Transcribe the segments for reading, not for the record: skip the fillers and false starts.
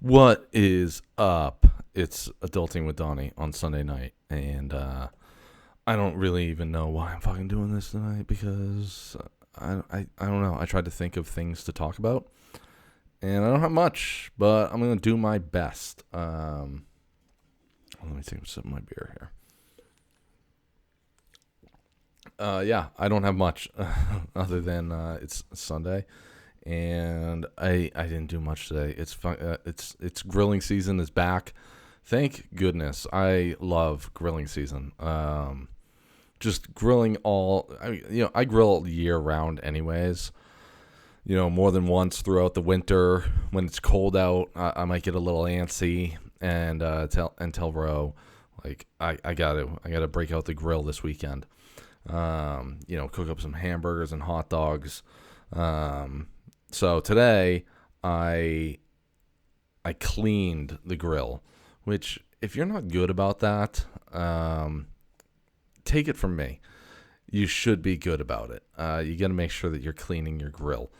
What is up? It's Adulting with Donnie on Sunday night, and I don't really even know why I'm fucking doing this tonight because I don't know. I tried to think of things to talk about, and I don't have much, but I'm gonna do my best. Let me take a sip of my beer here. Yeah, I don't have much other than it's Sunday. And I didn't do much today. It's fun. It's grilling season is back. Thank goodness. I love grilling season. Just grilling I grill year round anyways. More than once throughout the winter when it's cold out, I might get a little antsy and tell Ro like I gotta break out the grill this weekend. Cook up some hamburgers and hot dogs. So today I cleaned the grill, which if you're not good about that, take it from me. You should be good about it. You got to make sure that you're cleaning your grill.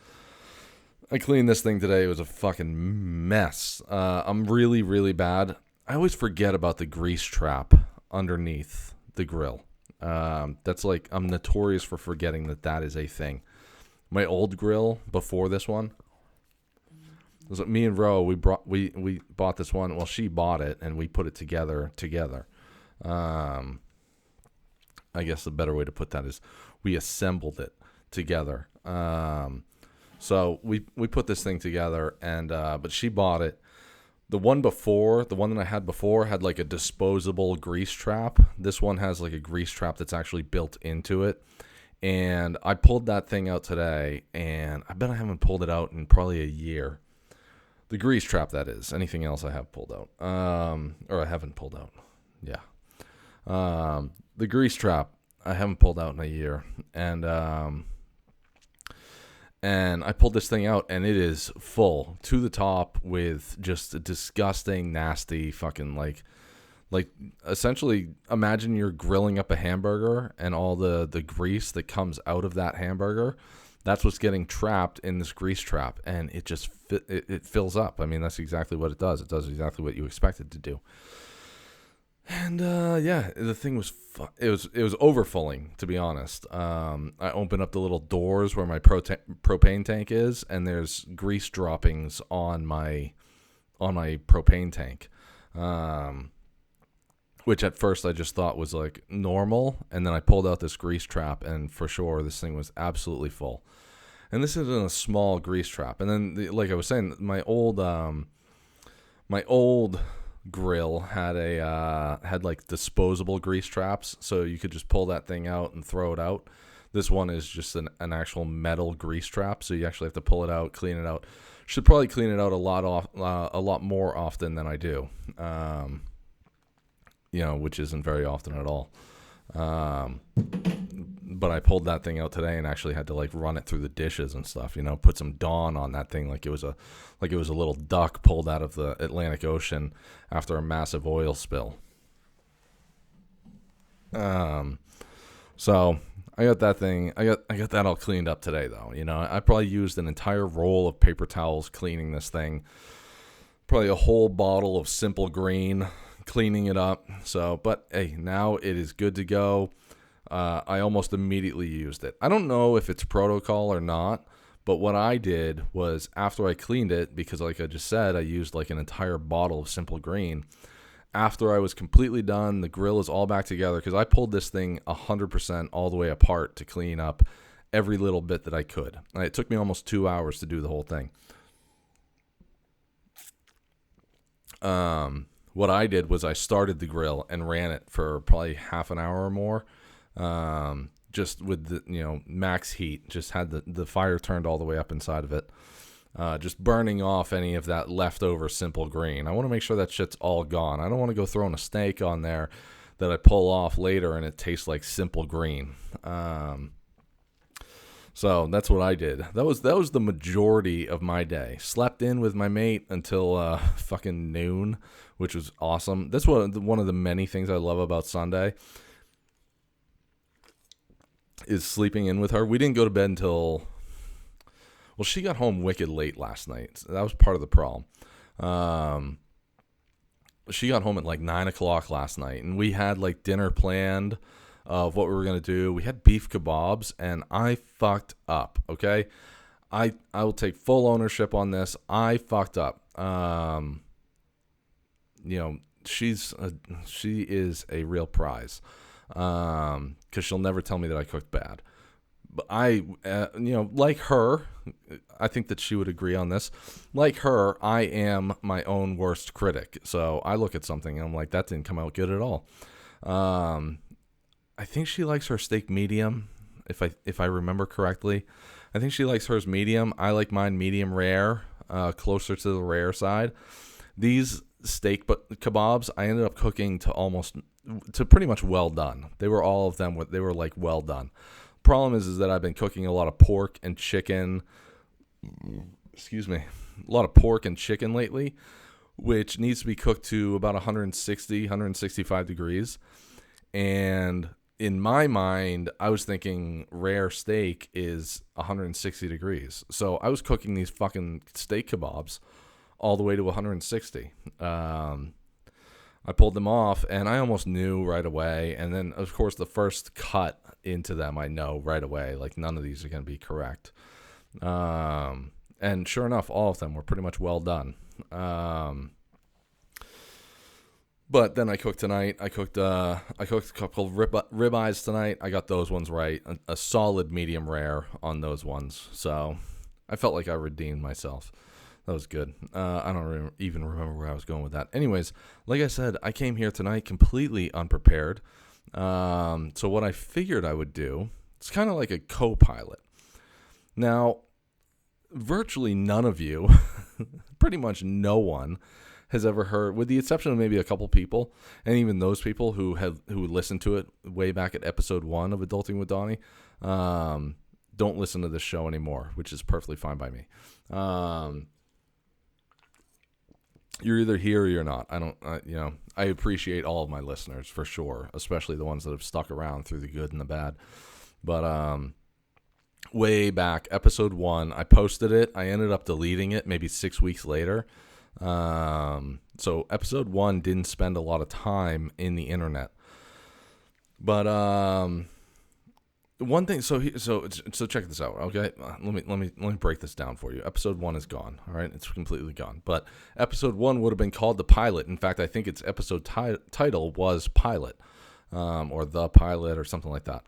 I cleaned this thing today. It was a fucking mess. I'm really, really bad. I always forget about the grease trap underneath the grill. That's like, I'm notorious for forgetting that is a thing. My old grill before this one was me and Ro. We bought this one. Well, she bought it and we put it together. I guess the better way to put that is we assembled it together. So we put this thing together and but she bought it. The one that I had before had like a disposable grease trap. This one has like a grease trap that's actually built into it. And I pulled that thing out today, and I bet I haven't pulled it out in probably a year. The grease trap, that is. Anything else I have pulled out. Or I haven't pulled out. Yeah. The grease trap, I haven't pulled out in a year. And I pulled this thing out, and it is full to the top with just a disgusting, nasty fucking like essentially imagine you're grilling up a hamburger and all the grease that comes out of that hamburger, that's what's getting trapped in this grease trap, and it just it fills up. I mean, that's exactly what it does. It does exactly what you expect it to do. And the thing was it was overfilling, to be honest. I opened up the little doors where my propane tank is, and there's grease droppings on my propane tank. Which at first I just thought was like normal, and then I pulled out this grease trap, and for sure this thing was absolutely full. And this isn't a small grease trap. And then, like I was saying, my old grill had like disposable grease traps, so you could just pull that thing out and throw it out. This one is just an actual metal grease trap, so you actually have to pull it out, clean it out. Should probably clean it out a lot more often than I do. Which isn't very often at all. But I pulled that thing out today and actually had to like run it through the dishes and stuff, put some Dawn on that thing like it was a little duck pulled out of the Atlantic Ocean after a massive oil spill. So I got that thing. I got that all cleaned up today though. I probably used an entire roll of paper towels cleaning this thing. Probably a whole bottle of Simple Green cleaning it up. So, but hey, now it is good to go. I almost immediately used it. I don't know if it's protocol or not, but what I did was after I cleaned it, because like I just said, I used like an entire bottle of Simple Green. After I was completely done, the grill is all back together because I pulled this thing 100% all the way apart to clean up every little bit that I could. And it took me almost 2 hours to do the whole thing. What I did was I started the grill and ran it for probably half an hour or more, just with the max heat. Just had the fire turned all the way up inside of it, just burning off any of that leftover Simple Green. I want to make sure that shit's all gone. I don't want to go throwing a steak on there that I pull off later and it tastes like Simple Green. So that's what I did. That was the majority of my day. Slept in with my mate until fucking noon, which was awesome. That's one of the many things I love about Sunday is sleeping in with her. We didn't go to bed until, well, she got home wicked late last night. So that was part of the problem. She got home at like 9 o'clock last night, and we had like dinner planned of what we were going to do. We had beef kebabs, and I fucked up, okay? I will take full ownership on this. I fucked up. She is a real prize, because she'll never tell me that I cooked bad. But like her, I think that she would agree on this. Like her, I am my own worst critic. So I look at something and I'm like, that didn't come out good at all. I think she likes her steak medium, if I remember correctly. I think she likes hers medium. I like mine medium rare, closer to the rare side. These steak kebabs, I ended up cooking to pretty much well done. They were all of them. They were like well done. Problem is that I've been cooking a lot of pork and chicken. Excuse me, a lot of pork and chicken lately, which needs to be cooked to about 165 degrees. And in my mind, I was thinking rare steak is 160 degrees. So I was cooking these fucking steak kebabs all the way to 160. I pulled them off, and I almost knew right away. And then, of course, the first cut into them, I know right away, like, none of these are going to be correct. And sure enough, all of them were pretty much well done. But then I cooked tonight. I cooked a couple of ribeyes tonight. I got those ones right. A solid medium rare on those ones. So I felt like I redeemed myself. That was good. I don't even remember where I was going with that. Anyways, like I said, I came here tonight completely unprepared. So what I figured I would do, it's kind of like a co-pilot. Now, virtually none of you, pretty much no one, has ever heard, with the exception of maybe a couple people, and even those people who listened to it way back at episode 1 of Adulting with Donnie, don't listen to this show anymore, which is perfectly fine by me. You're either here or you're not. I appreciate all of my listeners for sure, especially the ones that have stuck around through the good and the bad. But way back, episode 1, I posted it. I ended up deleting it maybe 6 weeks later. So episode 1 didn't spend a lot of time in the internet. But one thing, so check this out, okay? Let me break this down for you. Episode 1 is gone, all right? It's completely gone. But episode 1 would have been called The Pilot. In fact, I think its episode title was Pilot, or The Pilot, or something like that.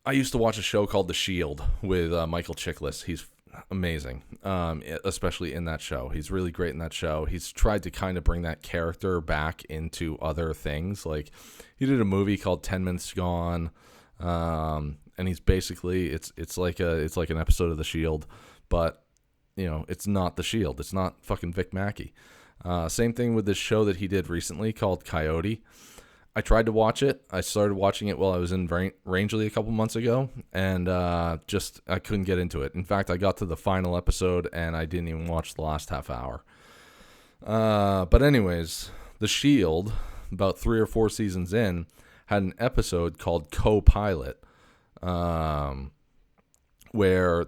I used to watch a show called The Shield with Michael Chiklis. He's amazing, especially in that show. He's really great in that show. He's tried to kind of bring that character back into other things. Like, he did a movie called 10 Minutes Gone, and he's basically it's like an episode of The Shield, but it's not The Shield. It's not fucking Vic Mackey. Same thing with this show that he did recently called Coyote. I tried to watch it. I started watching it while I was in Rangeley a couple months ago, and I couldn't get into it. In fact, I got to the final episode, and I didn't even watch the last half hour. But anyways, The Shield, about 3 or 4 seasons in, had an episode called Co-Pilot, where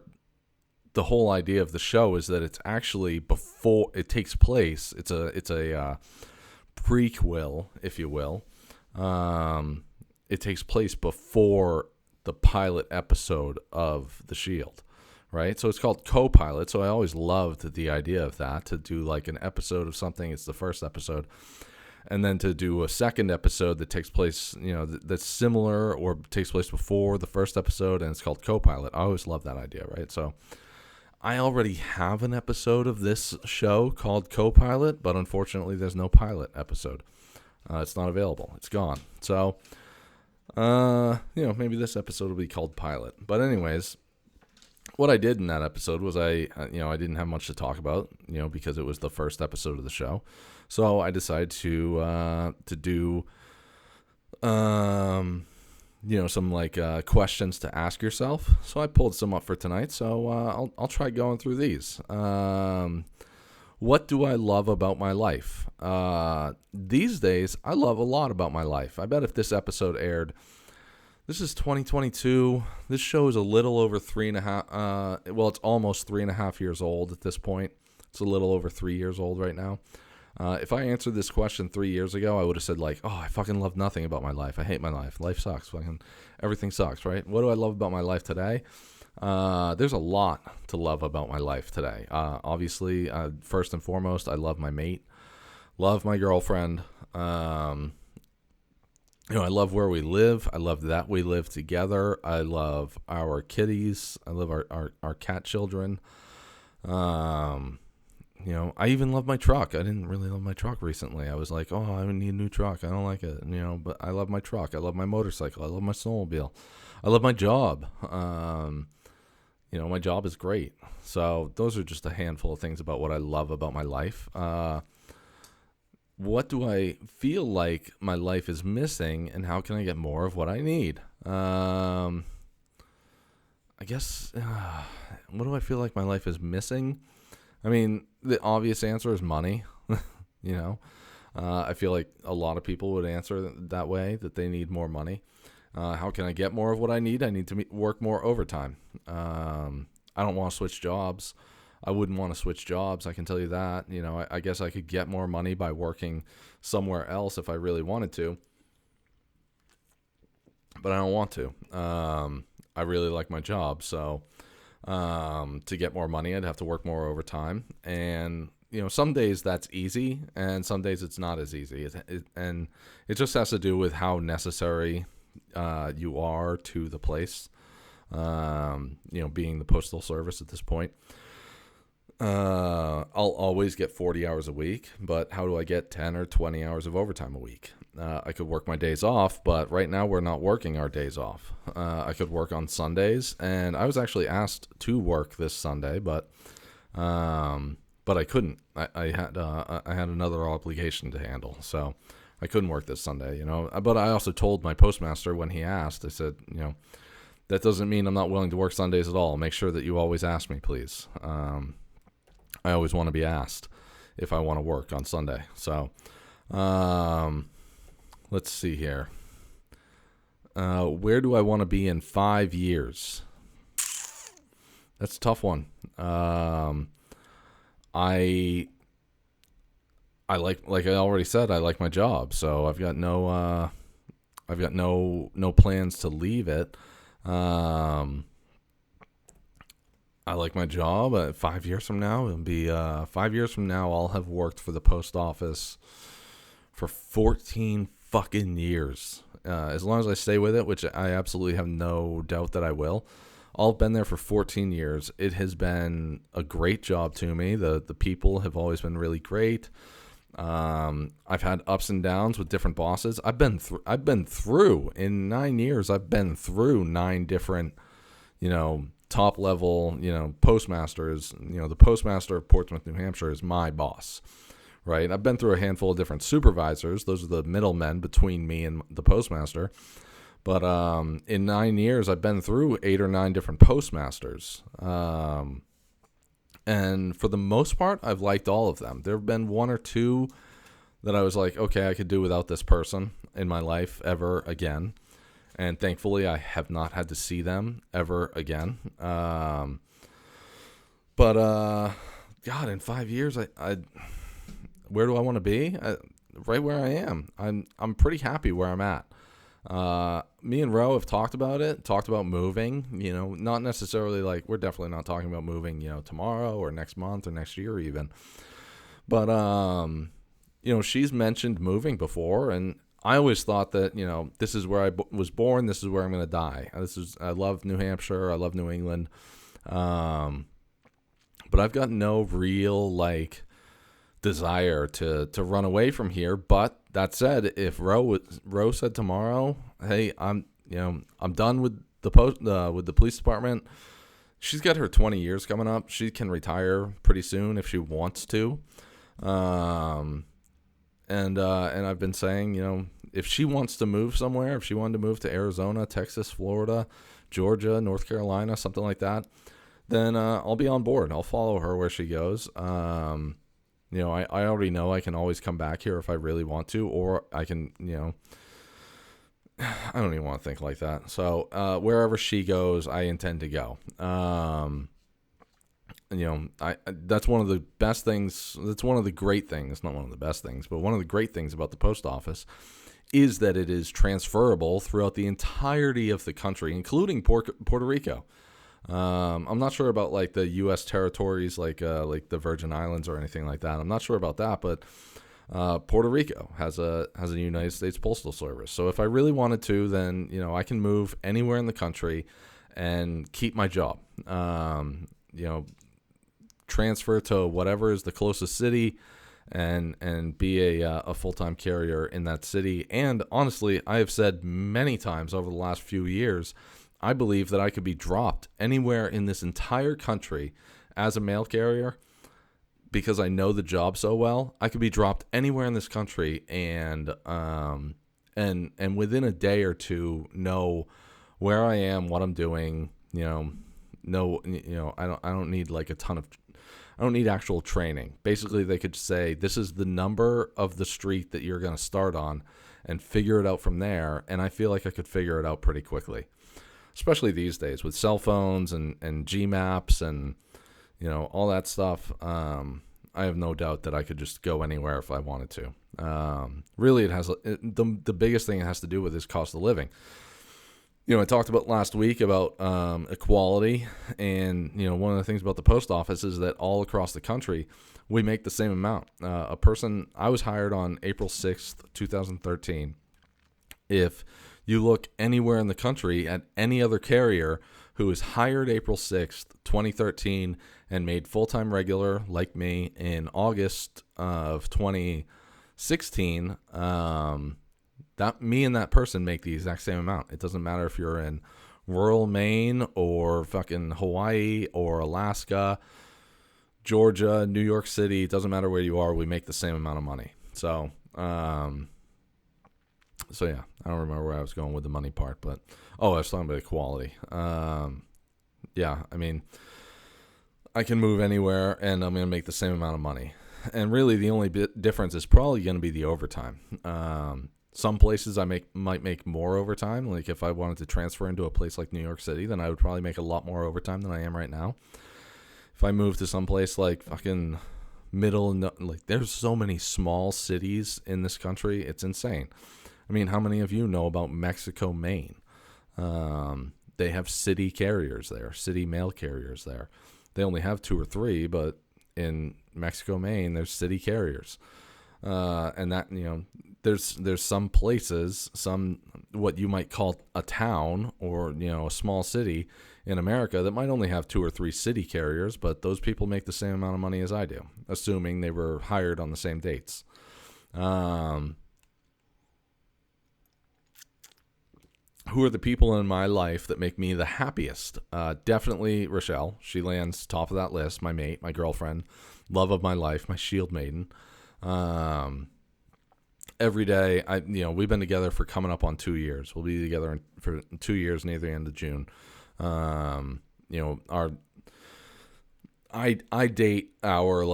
the whole idea of the show is that it's actually before it takes place. It's a prequel, if you will. It takes place before the pilot episode of The Shield, right? So it's called Co-Pilot. So I always loved the idea of that, to do like an episode of something. It's the first episode. And then to do a second episode that takes place, that's similar or takes place before the first episode, and it's called Co-Pilot. I always loved that idea, right? So I already have an episode of this show called Co-Pilot, but unfortunately there's no pilot episode. It's not available. It's gone. So, maybe this episode will be called Pilot. But anyways, what I did in that episode was I didn't have much to talk about, because it was the first episode of the show. So I decided to do, some like questions to ask yourself. So I pulled some up for tonight. So I'll try going through these. What do I love about my life? These days, I love a lot about my life. I bet if this episode aired, this is 2022. This show is a little over 3.5. It's almost 3.5 years old at this point. It's a little over 3 years old right now. If I answered this question 3 years ago, I would have said like, oh, I fucking love nothing about my life. I hate my life. Life sucks. Fucking everything sucks, right? What do I love about my life today? There's a lot to love about my life today. Obviously, first and foremost, I love my mate, love my girlfriend. I love where we live. I love that we live together. I love our kitties. I love our cat children. I even love my truck. I didn't really love my truck recently. I was like, oh, I need a new truck. I don't like it, but I love my truck. I love my motorcycle. I love my snowmobile. I love my job. My job is great. So those are just a handful of things about what I love about my life. What do I feel like my life is missing, and how can I get more of what I need? I guess, what do I feel like my life is missing? I mean, the obvious answer is money. I feel like a lot of people would answer that way, that they need more money. How can I get more of what I need? I need to work more overtime. I don't want to switch jobs. I wouldn't want to switch jobs, I can tell you that. I guess I could get more money by working somewhere else if I really wanted to. But I don't want to. I really like my job, so to get more money, I'd have to work more overtime. And, some days that's easy, and some days it's not as easy. And it just has to do with how necessary you are to the place, being the postal service at this point. I'll always get 40 hours a week, but how do I get 10 or 20 hours of overtime a week? I could work my days off, but right now we're not working our days off. I could work on Sundays, and I was actually asked to work this Sunday, but I couldn't. I had another obligation to handle, so I couldn't work this Sunday, But I also told my postmaster when he asked, I said, that doesn't mean I'm not willing to work Sundays at all. Make sure that you always ask me, please. I always want to be asked if I want to work on Sunday. So, let's see here. Where do I want to be in 5 years? That's a tough one. I like I already said, I like my job, so I've got no plans to leave it. I like my job. 5 years from now, it'll be 5 years from now, I'll have worked for the post office for 14 fucking years. As long as I stay with it, which I absolutely have no doubt that I will. I'll have been there for 14 years. It has been a great job to me. The people have always been really great. I've had ups and downs with different bosses. I've been through in 9 years. I've been through 9 different, top level, postmasters. The postmaster of Portsmouth, New Hampshire is my boss, right? I've been through a handful of different supervisors. Those are the middlemen between me and the postmaster. But in 9 years, I've been through 8 or 9 different postmasters. And for the most part, I've liked all of them. There have been 1 or 2 that I was like, okay, I could do without this person in my life ever again. And thankfully, I have not had to see them ever again. God, in 5 years, I where do I want to be? Right where I am. I'm pretty happy where I'm at. Me and Ro have talked about moving, not necessarily like, we're definitely not talking about moving, tomorrow or next month or next year even. But, she's mentioned moving before, and I always thought that, this is where I was born. This is where I'm going to die. I love New Hampshire. I love New England. But I've got no real, desire to run away from here. But that said, if Ro said tomorrow, hey, I'm done with the police department. She's got her 20 years coming up. She can retire pretty soon if she wants to. And I've been saying, if she wants to move somewhere, if she wanted to move to Arizona, Texas, Florida, Georgia, North Carolina, something like that, then I'll be on board. I'll follow her where she goes. I already know I can always come back here if I really want to, or I can, I don't even want to think like that. So wherever she goes, I intend to go. that's one of the best things. That's one of the great things, not one of the best things, but one of the great things about the post office is that it is transferable throughout the entirety of the country, including Puerto Rico. I'm not sure about like the U.S. territories, like the Virgin Islands or anything like that. I'm not sure about that, but Puerto Rico has a United States Postal Service. So if I really wanted to, then I can move anywhere in the country and keep my job. Transfer to whatever is the closest city, and be a full-time carrier in that city. And honestly, I have said many times over the last few years, I believe that I could be dropped anywhere in this entire country as a mail carrier because I know the job so well. I could be dropped anywhere in this country and within a day or two know where I am, what I'm doing. I don't need like I don't need actual training. Basically, they could say, this is the number of the street that you're going to start on and figure it out from there. And I feel like I could figure it out pretty quickly, especially these days with cell phones and Gmaps and, all that stuff. I have no doubt that I could just go anywhere if I wanted to. Really, the biggest thing it has to do with is cost of living. I talked about last week about equality, and one of the things about the post office is that all across the country we make the same amount. I was hired on April 6th, 2013. If you look anywhere in the country at any other carrier who was hired April 6th, 2013, and made full-time regular like me in August of 2016, that me and that person make the exact same amount. It doesn't matter if you're in rural Maine or fucking Hawaii or Alaska, Georgia, New York City. It doesn't matter where you are. We make the same amount of money. So yeah, I don't remember where I was going with the money part, but I was talking about equality. Yeah, I mean, I can move anywhere and I'm going to make the same amount of money. And really the only difference is probably going to be the overtime. Some places I might make more overtime. Like if I wanted to transfer into a place like New York City, then I would probably make a lot more overtime than I am right now. If I move to some place like fucking there's so many small cities in this country, it's insane. I mean, how many of you know about Mexico, Maine? They have city carriers there, city mail carriers there. They only have 2 or 3, but in Mexico, Maine, there's city carriers. And that, there's some places, what you might call a town or, a small city in America that might only have 2 or 3 city carriers, but those people make the same amount of money as I do, assuming they were hired on the same dates. Who are the people in my life that make me the happiest? Definitely Rochelle. She lands top of that list. My mate, my girlfriend, love of my life, my shield maiden. Every day, we've been together for coming up on 2 years. We'll be together for 2 years near the end of June. I date our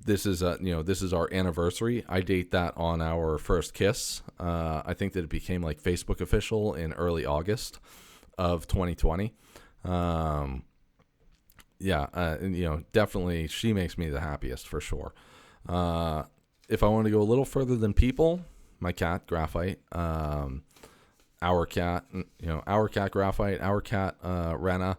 this is our anniversary. I date that on our first kiss. I think that it became like Facebook official in early August of 2020. Definitely she makes me the happiest for sure. If I want to go a little further than people, my cat Graphite, our cat Graphite, our cat Rena,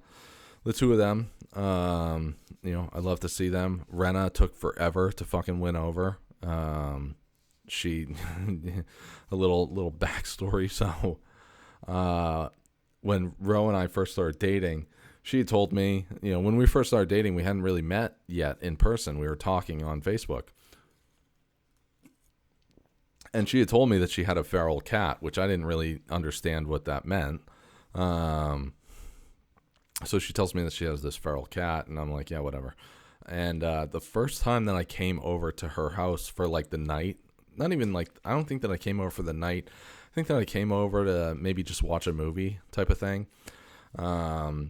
the 2 of them. I'd love to see them. Rena took forever to fucking win over. She a little backstory. So when Ro and I first started dating, she had told me, when we first started dating, we hadn't really met yet in person. We were talking on Facebook. And she had told me that she had a feral cat, which I didn't really understand what that meant. So she tells me that she has this feral cat, and I'm like, yeah, whatever. And the first time that I came over to her house for like the night, not even like, I don't think that I came over for the night. I think that I came over to maybe just watch a movie type of thing,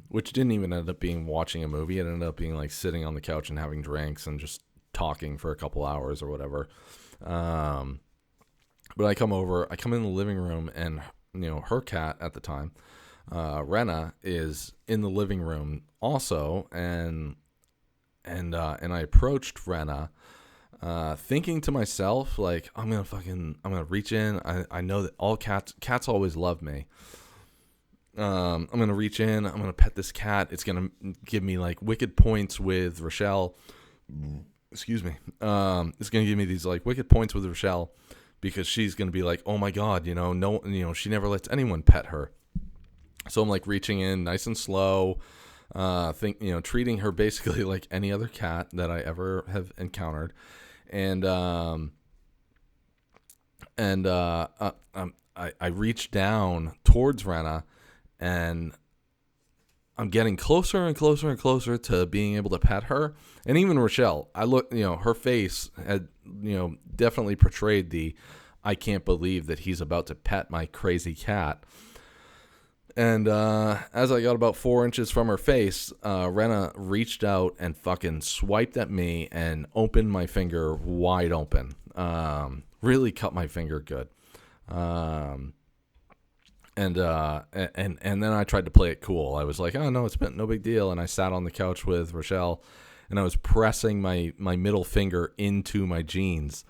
which didn't even end up being watching a movie. It ended up being like sitting on the couch and having drinks and just talking for a couple hours or whatever. But I come in the living room, and her cat at the time Rena is in the living room also, and I approached Rena, thinking to myself, like, I'm gonna reach in. I know that all cats always love me. I'm gonna reach in. I'm gonna pet this cat. It's gonna give me like wicked points with Rochelle. Excuse me. It's gonna give me these like wicked points with Rochelle because she's gonna be like, oh my god, no, she never lets anyone pet her. So I'm like reaching in nice and slow. Treating her basically like any other cat that I ever have encountered, and I reach down towards Rena, and I'm getting closer and closer and closer to being able to pet her. And even Rochelle, I look, her face had, definitely portrayed the, I can't believe that he's about to pet my crazy cat. And as I got about 4 inches from her face, Rena reached out and fucking swiped at me and opened my finger wide open. Really cut my finger good. And then I tried to play it cool. I was like, oh, no, it's no big deal. And I sat on the couch with Rochelle, and I was pressing my middle finger into my jeans,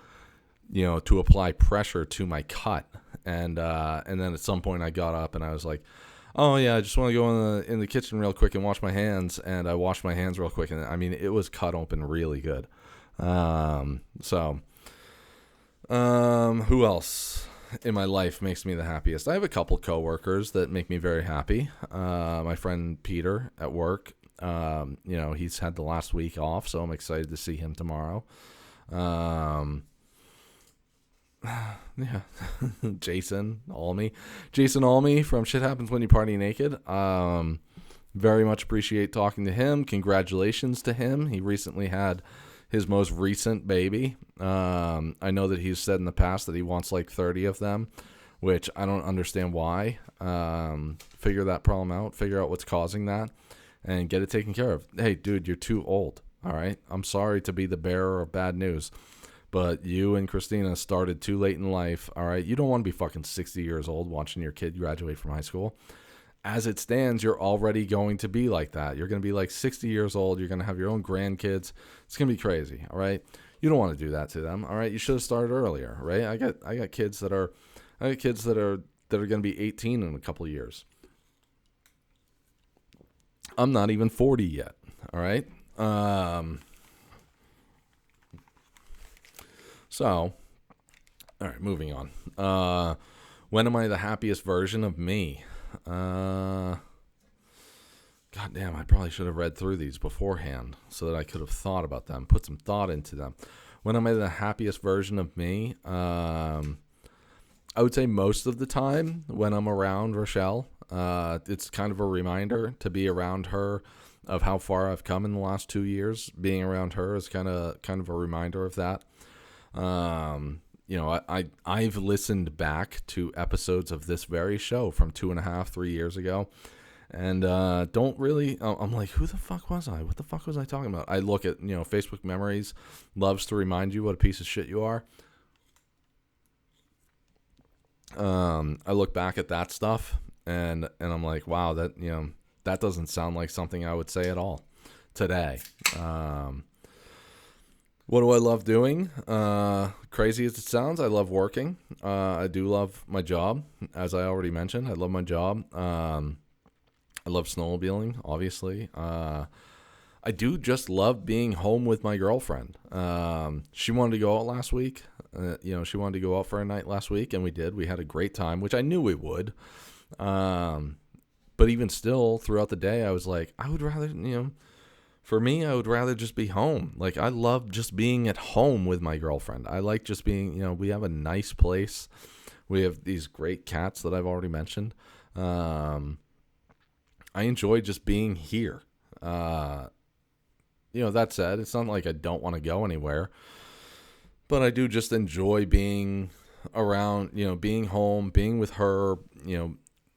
to apply pressure to my cut. And then at some point I got up and I was like, oh, yeah, I just want to go in the kitchen real quick and wash my hands. And I washed my hands real quick. And, I mean, it was cut open really good. Who else in my life makes me the happiest? I have a couple coworkers that make me very happy. My friend Peter at work, he's had the last week off, so I'm excited to see him tomorrow. Yeah, Jason Almy from Shit Happens When You Party Naked. Very much appreciate talking to him. Congratulations to him. He recently had his most recent baby. I know that he's said in the past that he wants like 30 of them, which I don't understand why. Figure that problem out. Figure out what's causing that and get it taken care of. Hey, dude, you're too old. All right. I'm sorry to be the bearer of bad news, but you and Christina started too late in life. All right. You don't want to be fucking 60 years old watching your kid graduate from high school. As it stands, you're already going to be like that. You're going to be like 60 years old. You're going to have your own grandkids. It's going to be crazy. All right. You don't want to do that to them. All right. You should have started earlier. Right. I got kids that are going to be 18 in a couple of years. I'm not even 40 yet. All right. So, all right, moving on. When am I the happiest version of me? God damn, I probably should have read through these beforehand so that I could have thought about them, put some thought into them. When am I the happiest version of me? I would say most of the time when I'm around Rochelle. It's kind of a reminder to be around her of how far I've come in the last 2 years. Being around her is kind of a reminder of that. I've listened back to episodes of this very show from 2.5-3 years ago, and don't really. I'm like, who the fuck was I? What the fuck was I talking about? I look at Facebook memories, loves to remind you what a piece of shit you are. I look back at that stuff, and I'm like, wow, that doesn't sound like something I would say at all today. What do I love doing? Crazy as it sounds, I love working. I do love my job, as I already mentioned. I love my job. I love snowmobiling, obviously. I do just love being home with my girlfriend. She wanted to go out last week. She wanted to go out for a night last week, and we did. We had a great time, which I knew we would. But even still, throughout the day, I was like, I would rather, for me, I would rather just be home. Like, I love just being at home with my girlfriend. I like just being, we have a nice place. We have these great cats that I've already mentioned. I enjoy just being here. That said, it's not like I don't want to go anywhere. But I do just enjoy being around, being home, being with her,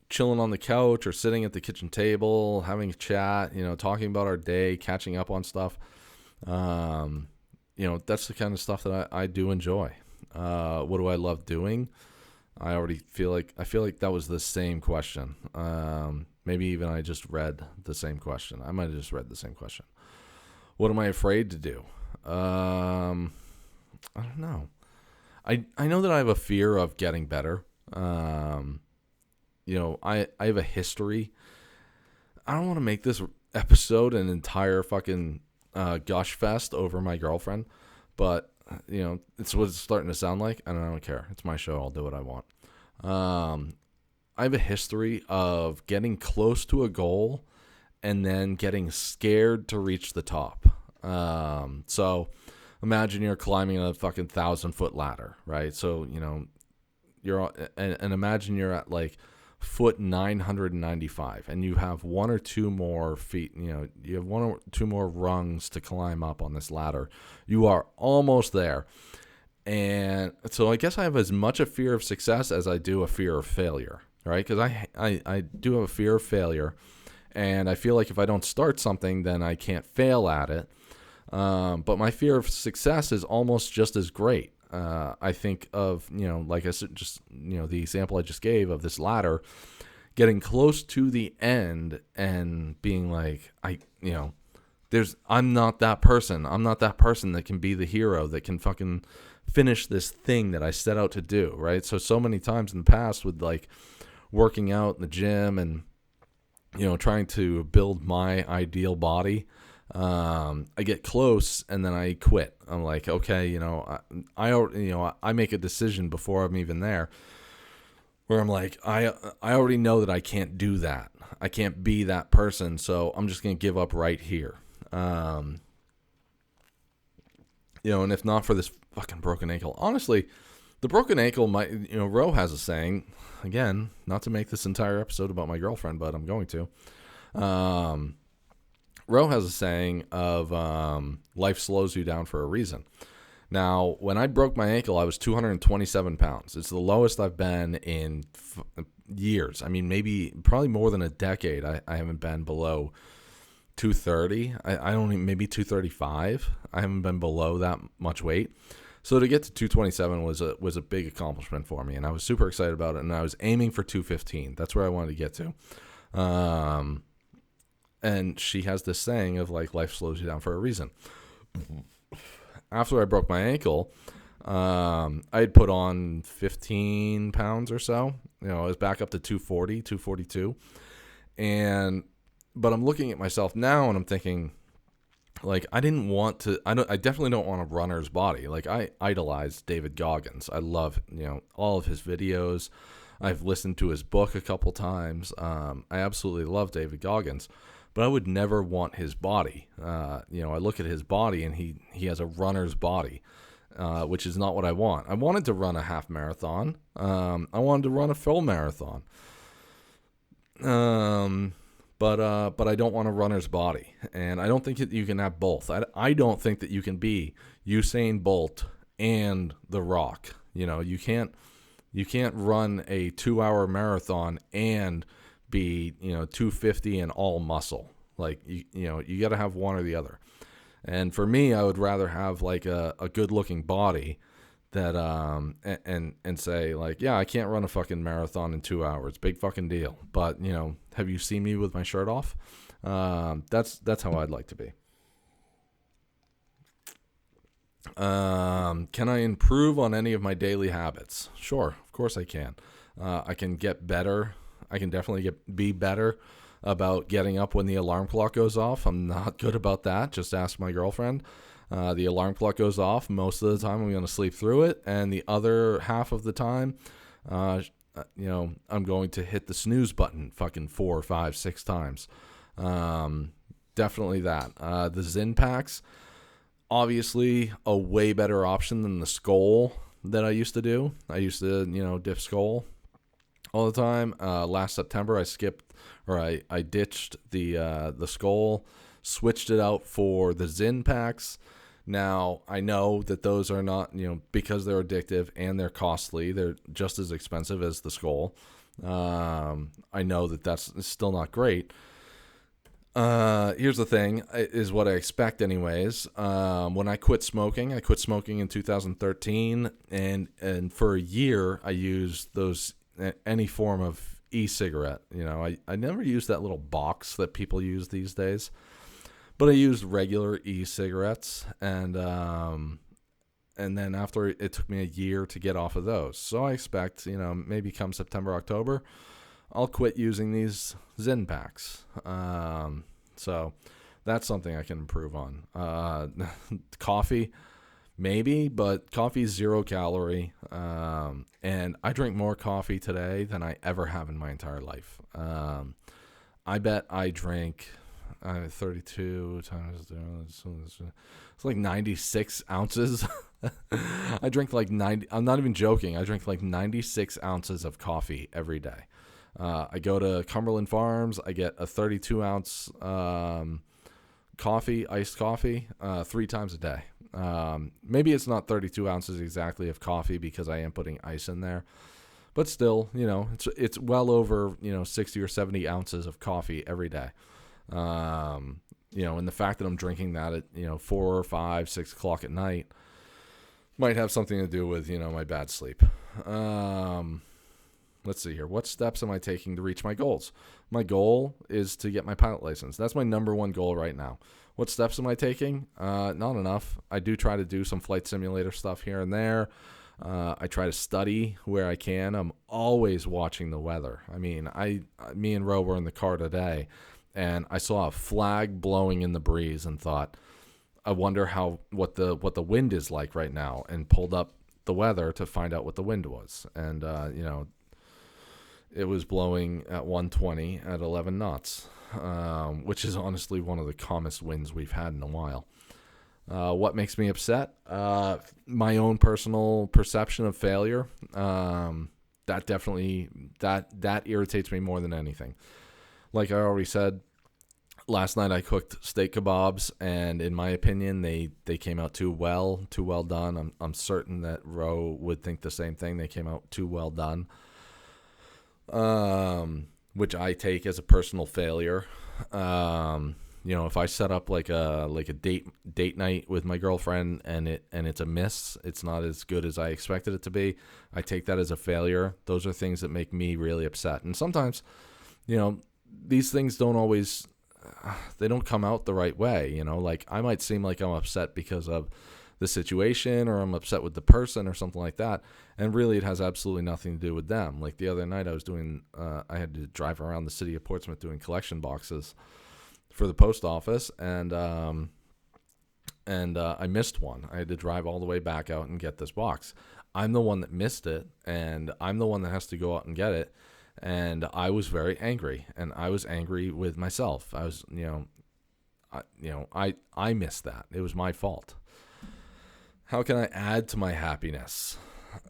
chilling on the couch or sitting at the kitchen table, having a chat, talking about our day, catching up on stuff. That's the kind of stuff that I do enjoy. What do I love doing? I feel like that was the same question. Maybe even I just read the same question. I might have just read the same question. What am I afraid to do? I don't know. I know that I have a fear of getting better. I have a history. I don't want to make this episode an entire fucking gush fest over my girlfriend, but it's what it's starting to sound like, and I don't care. It's my show. I'll do what I want. I have a history of getting close to a goal and then getting scared to reach the top. So imagine you're climbing a fucking 1,000-foot ladder, right? So, and imagine you're at like foot 995 and you have one or two more feet, you have one or two more rungs to climb up on this ladder. You are almost there. And so I guess I have as much a fear of success as I do a fear of failure, right? Because I do have a fear of failure, and I feel like if I don't start something, then I can't fail at it. But my fear of success is almost just as great. I think of, like I said, just, the example I just gave of this ladder, getting close to the end and being like, I'm not that person. I'm not that person that can be the hero that can fucking finish this thing that I set out to do, right? So many times in the past with like working out in the gym and, trying to build my ideal body, I get close and then I quit. I'm like, okay, I make a decision before I'm even there where I'm like, I already know that I can't do that. I can't be that person. So I'm just going to give up right here. And if not for this fucking broken ankle, honestly, the broken ankle might, Ro has a saying, again, not to make this entire episode about my girlfriend, but I'm going to. Ro has a saying of life slows you down for a reason. Now, when I broke my ankle, I was 227 pounds. It's the lowest I've been in years. I mean, probably more than a decade. I haven't been below 230. I don't even, maybe 235. I haven't been below that much weight. So to get to 227 was a big accomplishment for me, and I was super excited about it, and I was aiming for 215. That's where I wanted to get to. And she has this saying of like, life slows you down for a reason. After I broke my ankle, I had put on 15 pounds or so. I was back up to 240, 242. But I'm looking at myself now and I'm thinking, like, I definitely don't want a runner's body. Like, I idolize David Goggins. I love, all of his videos. I've listened to his book a couple times. I absolutely love David Goggins, but I would never want his body. I look at his body and he has a runner's body, which is not what I want. I wanted to run a half marathon. I wanted to run a full marathon. But I don't want a runner's body, and I don't think that you can have both. I don't think that you can be Usain Bolt and The Rock. You can't run a 2-hour marathon and be 250 and all muscle. Like you got to have one or the other. And for me, I would rather have like a good looking body that and say like, yeah, I can't run a fucking marathon in 2 hours, big fucking deal, but have you seen me with my shirt off? That's how I'd like to be. Can I improve on any of my daily habits? Sure, of course I can. I can get better. I can definitely be better about getting up when the alarm clock goes off. I'm not good about that. Just ask my girlfriend. The alarm clock goes off. Most of the time I'm going to sleep through it. And the other half of the time, I'm going to hit the snooze button fucking 4, 5, 6 times. Definitely that. The Zyn packs, obviously a way better option than the Skol that I used to do. I used to, dip Skol all the time. Last September I ditched the Skol, switched it out for the Zyn packs. Now, I know that those are not, because they're addictive and they're costly, they're just as expensive as the Skol. I know that that's still not great. Here's the thing, is what I expect anyways. When I quit smoking in 2013, and for a year I used those, any form of e-cigarette. I never used that little box that people use these days, but I used regular e-cigarettes, and then after it took me a year to get off of those. So I expect, maybe come September, October, I'll quit using these Zyn packs. So that's something I can improve on. Coffee, maybe, but coffee's 0 calorie. And I drink more coffee today than I ever have in my entire life. I bet I drink 32 times, it's like 96 ounces. I drink like 90, I'm not even joking. I drink like 96 ounces of coffee every day. I go to Cumberland Farms. I get a 32 ounce coffee, iced coffee, 3 times a day. Maybe it's not 32 ounces exactly of coffee because I am putting ice in there, but still, it's well over, 60 or 70 ounces of coffee every day. And the fact that I'm drinking that at, 4 or 5, 6 o'clock at night might have something to do with, my bad sleep. Let's see here. What steps am I taking to reach my goals? My goal is to get my pilot license. That's my number one goal right now. What steps am I taking? Not enough. I do try to do some flight simulator stuff here and there. I try to study where I can. I'm always watching the weather. I mean, me and Ro were in the car today, and I saw a flag blowing in the breeze and thought, I wonder what the wind is like right now, and pulled up the weather to find out what the wind was. And, it was blowing at 120 at 11 knots, which is honestly one of the calmest winds we've had in a while. What makes me upset? My own personal perception of failure. That definitely, that irritates me more than anything. Like I already said, last night I cooked steak kebabs, and in my opinion, they came out too well done. I'm certain that Ro would think the same thing. They came out too well done. Which I take as a personal failure. If I set up like a date night with my girlfriend and it's a miss, it's not as good as I expected it to be, I take that as a failure. Those are things that make me really upset. And sometimes, these things don't always, they don't come out the right way. Like I might seem like I'm upset because of the situation, or I'm upset with the person or something like that, and really it has absolutely nothing to do with them. Like the other night I had to drive around the city of Portsmouth doing collection boxes for the post office, and I missed one. I had to drive all the way back out and get this box. I'm the one that missed it, and I'm the one that has to go out and get it, and I was very angry, and I was angry with myself. I was, I missed that. It was my fault. How can I add to my happiness?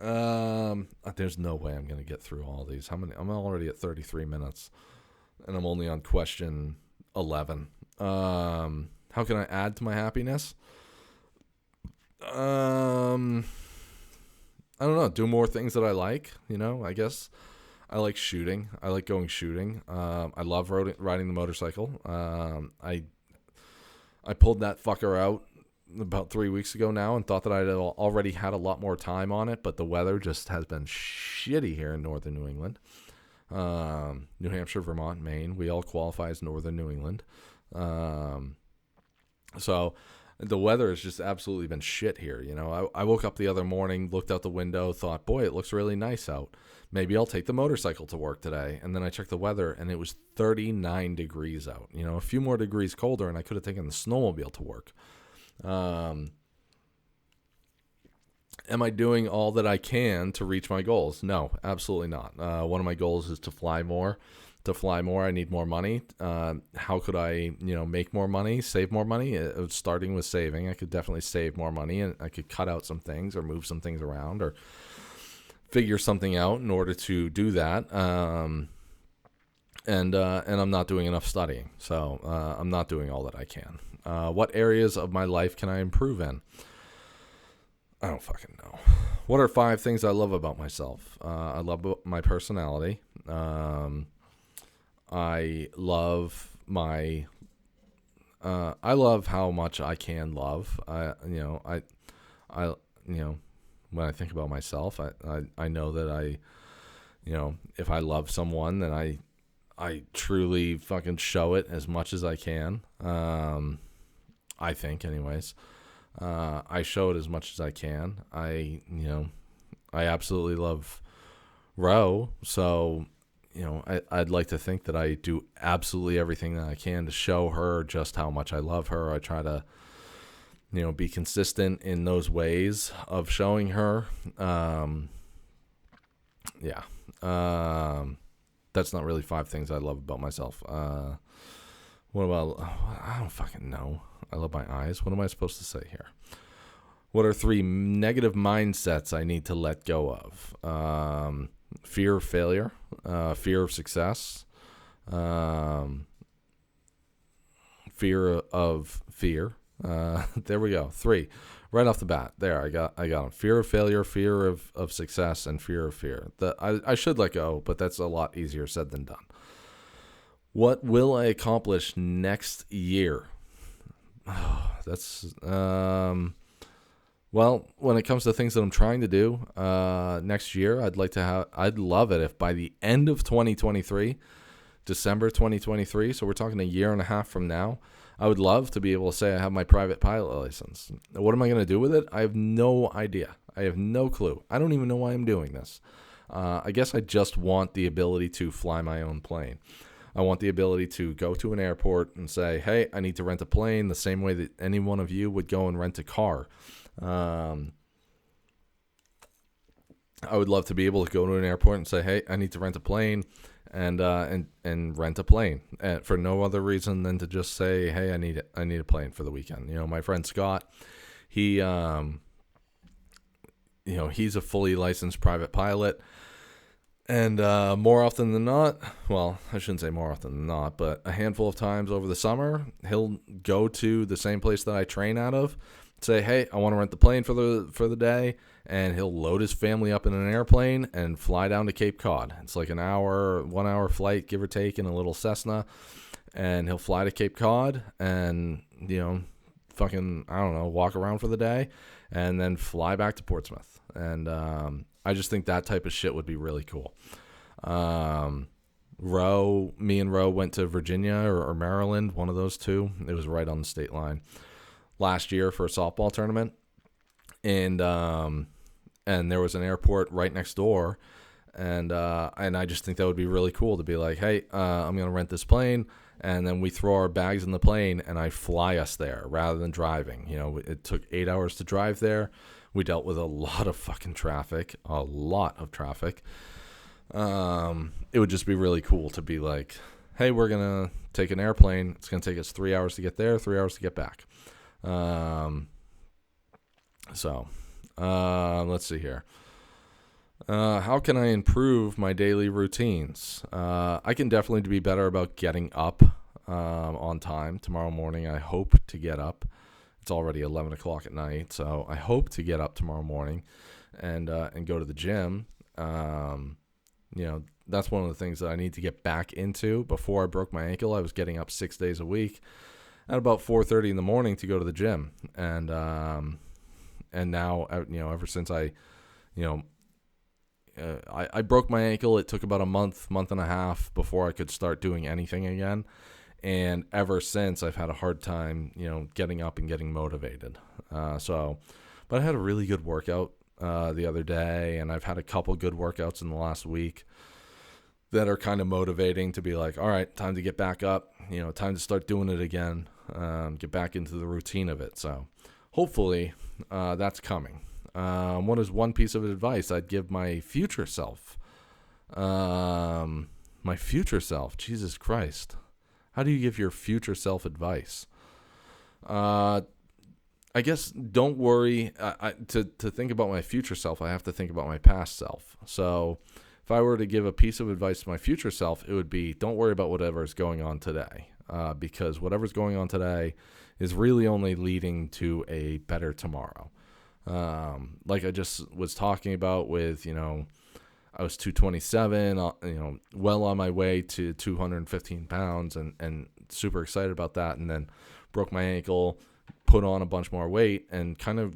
There's no way I'm going to get through all these. I'm already at 33 minutes, and I'm only on question 11. How can I add to my happiness? I don't know. Do more things that I like. I guess I like shooting. I like going shooting. I love riding the motorcycle. I pulled that fucker out about 3 weeks ago now, and thought that I'd already had a lot more time on it, but the weather just has been shitty here in northern New England. New Hampshire, Vermont, Maine, we all qualify as northern New England. So the weather has just absolutely been shit here. I woke up the other morning, looked out the window, thought, boy, it looks really nice out. Maybe I'll take the motorcycle to work today. And then I checked the weather, and it was 39 degrees out. A few more degrees colder, and I could have taken the snowmobile to work. Am I doing all that I can to reach my goals? No, absolutely not. One of my goals is to fly more. To fly more, I need more money. How could I, make more money, save more money? Starting with saving, I could definitely save more money, and I could cut out some things or move some things around or figure something out in order to do that. And I'm not doing enough studying, so I'm not doing all that I can. What areas of my life can I improve in? I don't fucking know. What are 5 things I love about myself? I love my personality. I love how much I can love. When I think about myself, I know that if I love someone, then I truly fucking show it as much as I can. I think, anyways. I show it as much as I can. I absolutely love Ro, so I'd like to think that I do absolutely everything that I can to show her just how much I love her. I try to be consistent in those ways of showing her. Yeah. That's not really 5 things I love about myself. What about, I don't fucking know. I love my eyes. What am I supposed to say here? What are 3 negative mindsets I need to let go of? Fear of failure, fear of success, fear of fear. There we go. 3 right off the bat. There, I got them. Fear of failure, fear of success, and fear of fear. I should let go, but that's a lot easier said than done. What will I accomplish next year? That's well, when it comes to things that I'm trying to do next year, I'd love it if by the end of 2023, December 2023, so we're talking a year and a half from now, I would love to be able to say I have my private pilot license. What am I going to do with it? I have no idea. I have no clue. I don't even know why I'm doing this. I guess I just want the ability to fly my own plane. I want the ability to go to an airport and say, hey, I need to rent a plane the same way that any one of you would go and rent a car. I would love to be able to go to an airport and say, hey, I need to rent a plane and rent a plane for no other reason than to just say, hey, I need a plane for the weekend. My friend Scott, he, he's a fully licensed private pilot. And more often than not, well, I shouldn't say more often than not, but a handful of times over the summer, he'll go to the same place that I train out of, say, hey, I want to rent the plane for the day, and he'll load his family up in an airplane and fly down to Cape Cod. It's like 1 hour flight, give or take, in a little Cessna, and he'll fly to Cape Cod and, fucking, I don't know, walk around for the day, and then fly back to Portsmouth. And I just think that type of shit would be really cool. Me and Ro went to Virginia or Maryland, one of those two. It was right on the state line last year for a softball tournament. And there was an airport right next door. And I just think that would be really cool to be like, hey, I'm going to rent this plane. And then we throw our bags in the plane and I fly us there rather than driving. It took 8 hours to drive there. We dealt with a lot of fucking traffic, It would just be really cool to be like, hey, we're going to take an airplane. It's going to take us 3 hours to get there, 3 hours to get back. Let's see here. How can I improve my daily routines? I can definitely be better about getting up on time. Tomorrow morning, I hope to get up. It's already 11 o'clock at night, so I hope to get up tomorrow morning and go to the gym. That's one of the things that I need to get back into. Before I broke my ankle, I was getting up 6 days a week at about 4:30 in the morning to go to the gym. And now, ever since I broke my ankle, it took about a month and a half before I could start doing anything again. And ever since, I've had a hard time, getting up and getting motivated. But I had a really good workout the other day, and I've had a couple good workouts in the last week that are kind of motivating to be like, all right, time to get back up, time to start doing it again, get back into the routine of it. So hopefully that's coming. What is one piece of advice I'd give my future self? My future self, Jesus Christ. How do you give your future self advice? I guess don't worry. To think about my future self, I have to think about my past self. So if I were to give a piece of advice to my future self, it would be don't worry about whatever is going on today, because whatever's going on today is really only leading to a better tomorrow. Like I just was talking about with, I was 227, well on my way to 215 pounds and super excited about that. And then broke my ankle, put on a bunch more weight and kind of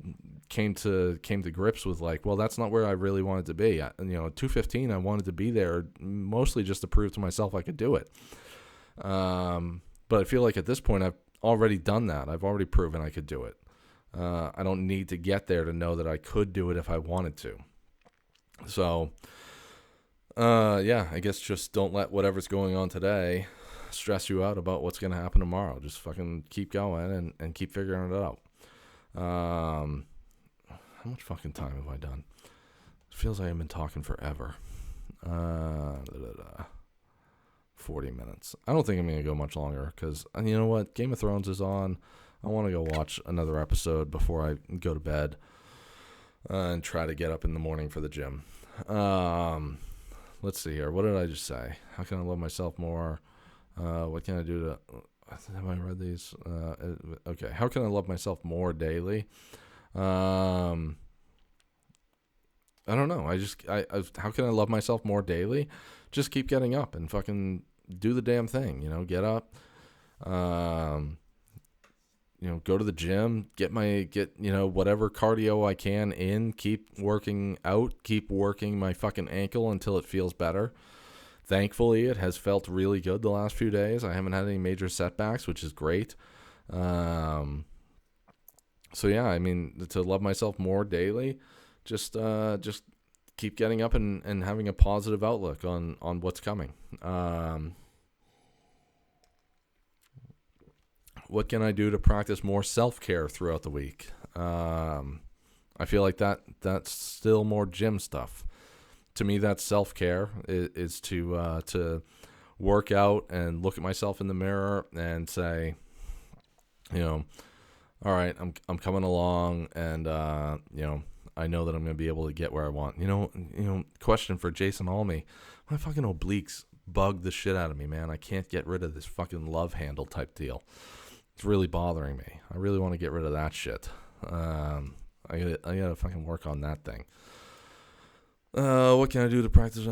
came to grips with like, well, that's not where I really wanted to be. 215, I wanted to be there mostly just to prove to myself I could do it. But I feel like at this point I've already done that. I've already proven I could do it. I don't need to get there to know that I could do it if I wanted to. So, I guess just don't let whatever's going on today stress you out about what's going to happen tomorrow. Just fucking keep going and keep figuring it out. How much fucking time have I done? It feels like I've been talking forever. 40 minutes. I don't think I'm going to go much longer because, you know what? Game of Thrones is on. I want to go watch another episode before I go to bed and try to get up in the morning for the gym. Let's see here. What did I just say? How can I love myself more? What can I do to... Have I read these? Okay. How can I love myself more daily? I don't know. How can I love myself more daily? Just keep getting up and fucking do the damn thing. Get up. Go to the gym, get whatever cardio I can in, keep working out, keep working my fucking ankle until it feels better. Thankfully, it has felt really good the last few days. I haven't had any major setbacks, which is great. To love myself more daily, just keep getting up and having a positive outlook on what's coming. What can I do to practice more self-care throughout the week? I feel like that's still more gym stuff. To me, that's self-care is to work out and look at myself in the mirror and say, all right, I'm coming along, and I know that I'm going to be able to get where I want. Question for Jason Almy: my fucking obliques bug the shit out of me, man. I can't get rid of this fucking love handle type deal. It's really bothering me. I really want to get rid of that shit. I gotta fucking work on that thing. What can I do to practice?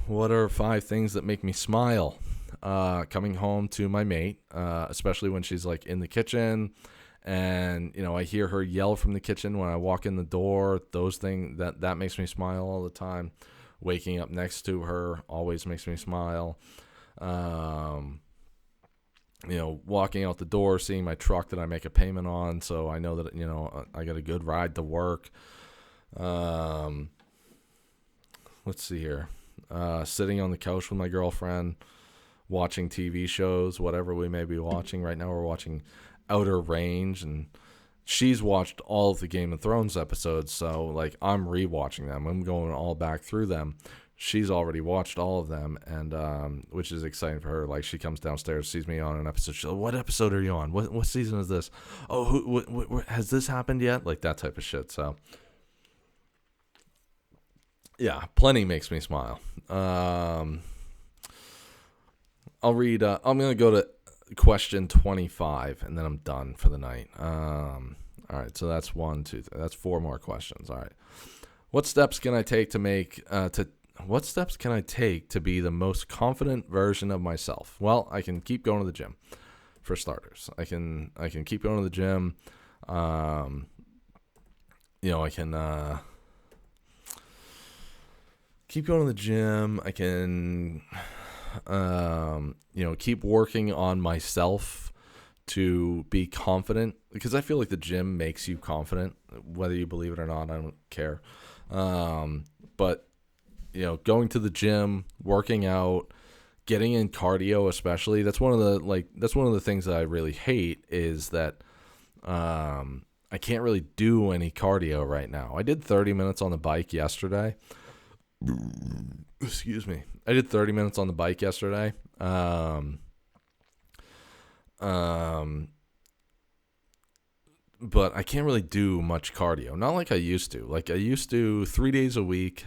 What are 5 things that make me smile? Coming home to my mate, especially when she's like in the kitchen, and I hear her yell from the kitchen when I walk in the door. Those things that makes me smile all the time. Waking up next to her always makes me smile. Walking out the door, seeing my truck that I make a payment on, so I know that, I got a good ride to work. Let's see here. Sitting on the couch with my girlfriend, watching TV shows, whatever we may be watching. Right now we're watching Outer Range, and she's watched all of the Game of Thrones episodes, so, like, I'm rewatching them. I'm going all back through them. She's already watched all of them, and which is exciting for her. Like, she comes downstairs, sees me on an episode. She's like, "What episode are you on? What season is this? Oh, has this happened yet?" Like, that type of shit. So, yeah, plenty makes me smile. I'll read. I'm gonna go to question 25, and then I'm done for the night. All right, so that's 1, 2, 3. That's 4 more questions. All right, what steps can I take to be the most confident version of myself? Well, I can keep going to the gym, for starters. I can keep going to the gym. I can keep going to the gym. I can, keep working on myself to be confident, because I feel like the gym makes you confident, whether you believe it or not. I don't care. But going to the gym, working out, getting in cardio, especially, that's one of the things that I really hate, is that I can't really do any cardio right now. I did 30 minutes on the bike yesterday. Excuse me. I did 30 minutes on the bike yesterday. But I can't really do much cardio. Not like I used to. Like, I used to 3 days a week.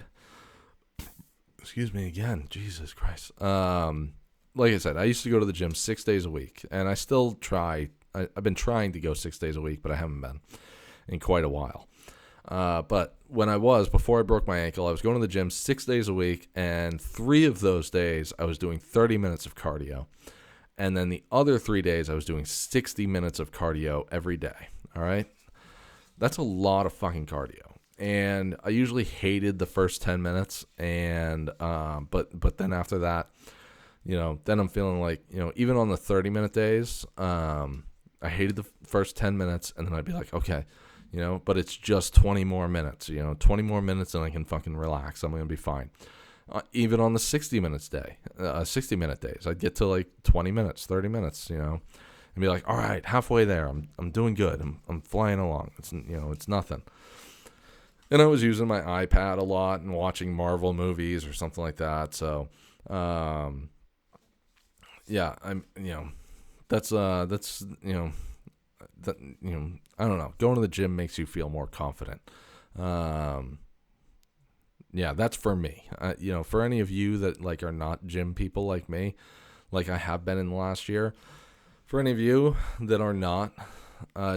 Excuse me again. Jesus Christ. Like I said, I used to go to the gym 6 days a week, and I still try. I've been trying to go 6 days a week, but I haven't been in quite a while. But before I broke my ankle, I was going to the gym 6 days a week, and 3 of those days I was doing 30 minutes of cardio. And then the other 3 days, I was doing 60 minutes of cardio every day. All right. That's a lot of fucking cardio. And I usually hated the first 10 minutes. And, but then after that, then I'm feeling like, even on the 30-minute days, I hated the first 10 minutes, and then I'd be like, okay, but it's just 20 more minutes, 20 more minutes and I can fucking relax. I'm going to be fine. Even on the 60-minute days, I'd get to like 20 minutes, 30 minutes, and be like, all right, halfway there. I'm doing good. I'm flying along. It's nothing. And I was using my iPad a lot and watching Marvel movies or something like that. So, yeah, that's I don't know. Going to the gym makes you feel more confident. Yeah, that's for me. For any of you that like are not gym people like me, like I have been in the last year, for any of you that are not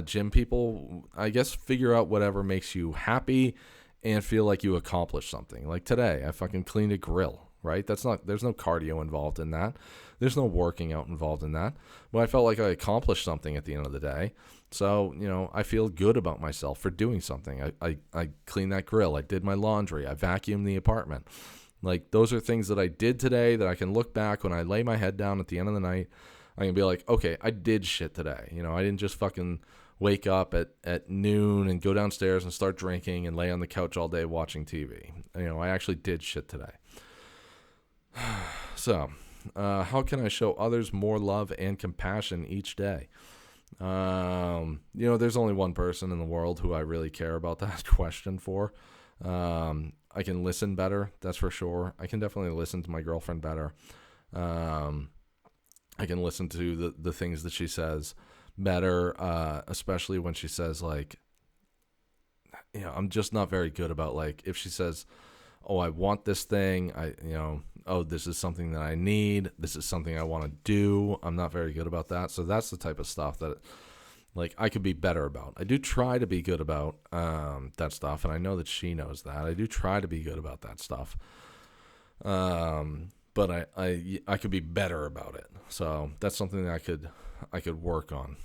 gym people, I guess figure out whatever makes you happy and feel like you accomplished something. Like today, I fucking cleaned a grill, right? There's no cardio involved in that. There's no working out involved in that. But I felt like I accomplished something at the end of the day. So, I feel good about myself for doing something. I cleaned that grill. I did my laundry. I vacuumed the apartment. Like, those are things that I did today that I can look back when I lay my head down at the end of the night. I can be like, okay, I did shit today. I didn't just fucking wake up at noon and go downstairs and start drinking and lay on the couch all day watching TV. I actually did shit today. So, how can I show others more love and compassion each day? There's only one person in the world who I really care about that question for. I can listen better, that's for sure. I can definitely listen to my girlfriend better. I can listen to the things that she says better, especially when she says, like, I'm just not very good about, like, if she says, oh, I want this thing, oh, this is something that I need, this is something I want to do. I'm not very good about that. So that's the type of stuff that, like, I could be better about. I do try to be good about that stuff, and I know that she knows that. I do try to be good about that stuff. But I could be better about it. So that's something that I could work on.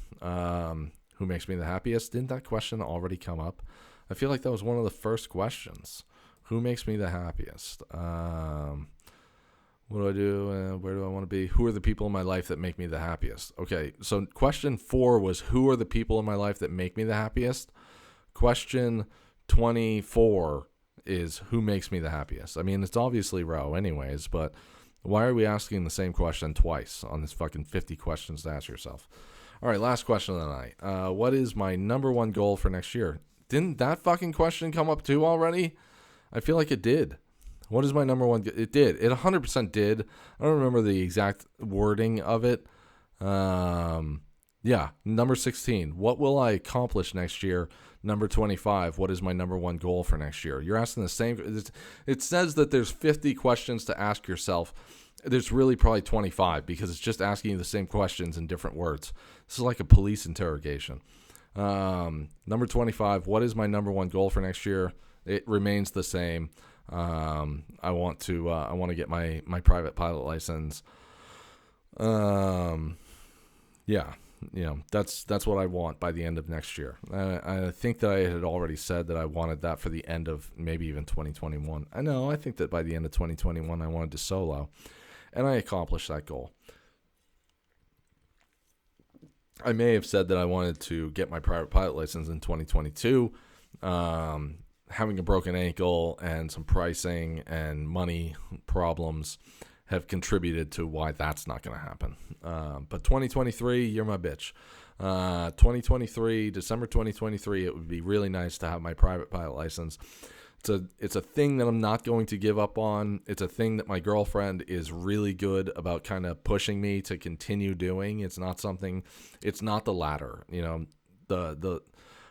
Who makes me the happiest? Didn't that question already come up? I feel like that was one of the first questions. Who makes me the happiest? What do I do? Where do I want to be? Who are the people in my life that make me the happiest? Okay, so question 4 was who are the people in my life that make me the happiest? Question 24 is who makes me the happiest? I mean, it's obviously Ro anyways, but why are we asking the same question twice on this fucking 50 questions to ask yourself? All right, last question of the night. What is my number one goal for next year? Didn't that fucking question come up too already? I feel like it did. What is my number one? It did. It 100% did. I don't remember the exact wording of it. Yeah, number 16. What will I accomplish next year? Number 25. What is my number one goal for next year? You're asking the same. It says that there's 50 questions to ask yourself. There's really probably 25 because it's just asking you the same questions in different words. This is like a police interrogation. Number 25. What is my number one goal for next year? It remains the same. I want to get my private pilot license. Yeah, that's what I want by the end of next year. I think that I had already said that I wanted that for the end of maybe even 2021. I think that by the end of 2021 I wanted to solo, and I accomplished that goal. I may have said that I wanted to get my private pilot license in 2022. Having a broken ankle and some pricing and money problems have contributed to why that's not going to happen. But 2023, you're my bitch. 2023, December 2023, it would be really nice to have my private pilot license. It's a thing that I'm not going to give up on. It's a thing that my girlfriend is really good about kind of pushing me to continue doing. It's not the ladder. The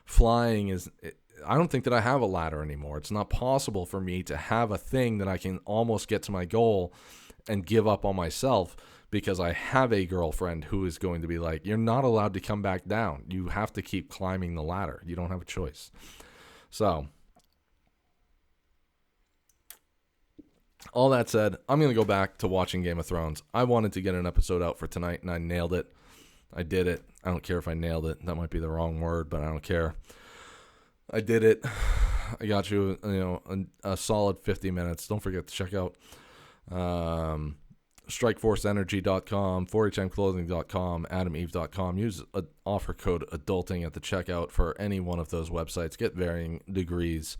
flying is... I don't think that I have a ladder anymore. It's not possible for me to have a thing that I can almost get to my goal and give up on myself because I have a girlfriend who is going to be like, you're not allowed to come back down. You have to keep climbing the ladder. You don't have a choice. So All that said, I'm going to go back to watching Game of Thrones. I wanted to get an episode out for tonight, and I nailed it. I did it. I don't care if I nailed it. That might be the wrong word, but I don't care. I did it. I got you, a solid 50 minutes. Don't forget to check out strikeforceenergy.com, 4hmclothing.com, adameve.com. Use offer code adulting at the checkout for any one of those websites. Get varying degrees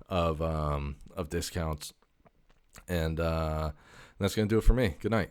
of discounts. And that's going to do it for me. Good night.